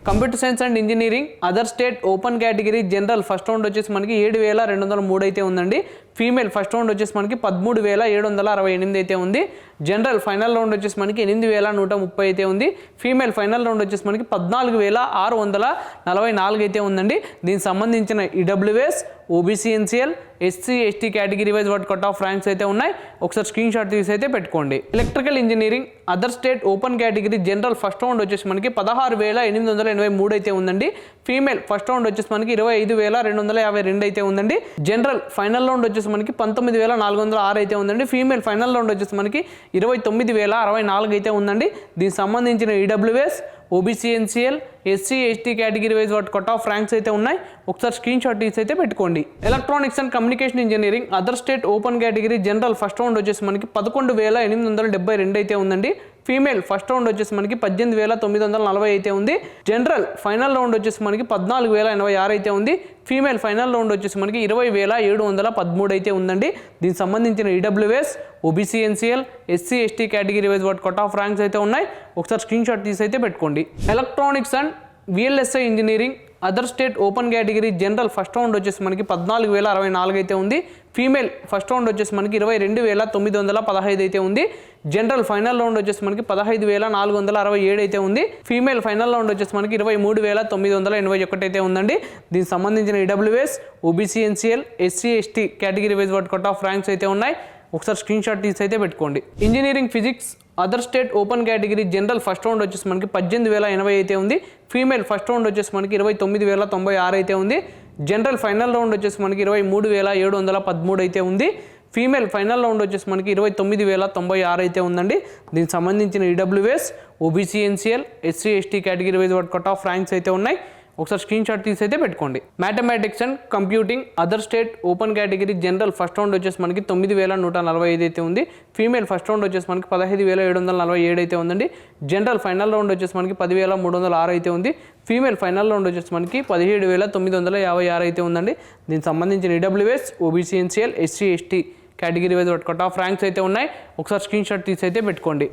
Computer science and engineering other state open category general first round వచ్చేసి మనకి 7,203 అయితే ఉందండి. ఫీమేల్ ఫస్ట్ రౌండ్ వచ్చేసి మనకి 13,768 అయితే ఉంది. జనరల్ ఫైనల్ రౌండ్ వచ్చేసి మనకి 8,130 అయితే ఉంది. ఫీమేల్ ఫైనల్ రౌండ్ వచ్చేసి మనకి 14,644 అయితే ఉందండి. దీనికి సంబంధించిన EWS, OBC NCL, SC ST category wise వాటి కట్ ఆఫ్ ర్యాంక్స్ అయితే ఉన్నాయి. ఒకసారి స్క్రీన్ షాట్ తీసి అయితే పెట్టుకోండి. Electrical engineering other state open category general first round వచ్చేసి మనకి 16,883 అయితే ఉందండి. ఫీమేల్ ఫస్ట్ రౌండ్ వచ్చేసి మనకి 25,252 అయితే ఉందండి. జనరల్ ఫైనల్ రౌండ్ వచ్చేసి మనకి 19,406 అయితే ఉందండి. ఫీమేల్ ఫైనల్ రౌండ్ వచ్చేసి మనకి 29,064 అయితే ఉందండి. దీనికి సంబంధించిన EWS, OBC NCL, SC ST category wise వాటి కట్ ఆఫ్ ర్యాంక్స్ అయితే ఉన్నాయి. ఒకసారి స్క్రీన్ షాట్ తీసి అయితే పెట్టుకోండి. Electronics and communication engineering other state open category general first round వచ్చేసి మనకి 11,872 అయితే ఉందండి. ఫీమేల్ ఫస్ట్ రౌండ్ వచ్చేసి మనకి 18,940 అయితే ఉంది. జనరల్ ఫైనల్ రౌండ్ వచ్చేసి మనకి 14,086 అయితే ఉంది. ఫీమేల్ ఫైనల్ రౌండ్ వచ్చేసి మనకి 20,713 అయితే ఉందండి. దీనికి సంబంధించిన EWS, OBC NCL, SC ST category wise వాటి కట్ ఆఫ్ ర్యాంక్స్ అయితే ఉన్నాయి. ఒకసారి స్క్రీన్ షాట్ తీసి అయితే పెట్టుకోండి. Electronics and VLSI engineering other state open category general first round వచ్చేసి మనకి 14,064 అయితే ఉంది. ఫీమేల్ ఫస్ట్ రౌండ్ వచ్చేసి మనకి 22,915 అయితే ఉంది. జనరల్ ఫైనల్ రౌండ్ వచ్చేసి మనకి 15,467 అయితే ఉంది. ఫీమేల్ ఫైనల్ రౌండ్ వచ్చేసి మనకి 23,981 అయితే ఉందండి. దీనికి సంబంధించిన EWS, OBC NCL, SC ST category wise వాటి కట్ ఆఫ్ ర్యాంక్స్ అయితే ఉన్నాయి. ఒకసారి స్క్రీన్ షాట్ తీసి అయితే పెట్టుకోండి. Engineering physics other state open category general first round వచ్చేసి మనకి 18,080 అయితే ఉంది. ఫీమేల్ ఫస్ట్ రౌండ్ వచ్చేసి మనకి 29,096 అయితే ఉంది. జనరల్ ఫైనల్ రౌండ్ వచ్చేసి మనకి 23,713 అయితే ఉంది. ఫీమేల్ ఫైనల్ రౌండ్ వచ్చేసి మనకి 29,096 అయితే ఉందండి. దీనికి సంబంధించిన EWS, OBC NCL, SC ST category wise వాటి కట్ ఆఫ్ ర్యాంక్స్ అయితే ఉన్నాయి. ఒకసారి స్క్రీన్ షాట్ తీసి అయితే పెట్టుకోండి. Mathematics and computing other state open category general first round వచ్చేసి మనకి 9,145 అయితే ఉంది. ఫీమేల్ ఫస్ట్ రౌండ్ వచ్చేసి మనకి 15,747 అయితే ఉందండి. జనరల్ ఫైనల్ రౌండ్ వచ్చేసి మనకి 10,306 అయితే ఉంది. ఫీమేల్ ఫైనల్ రౌండ్ వచ్చేసి మనకి 17,956 అయితే ఉందండి. దీనికి సంబంధించిన EWS, OBC NCL, SC ST category wise cut off ranks అయితే ఉన్నాయి. ఒకసారి స్క్రీన్ షాట్ తీసి అయితే పెట్టుకోండి.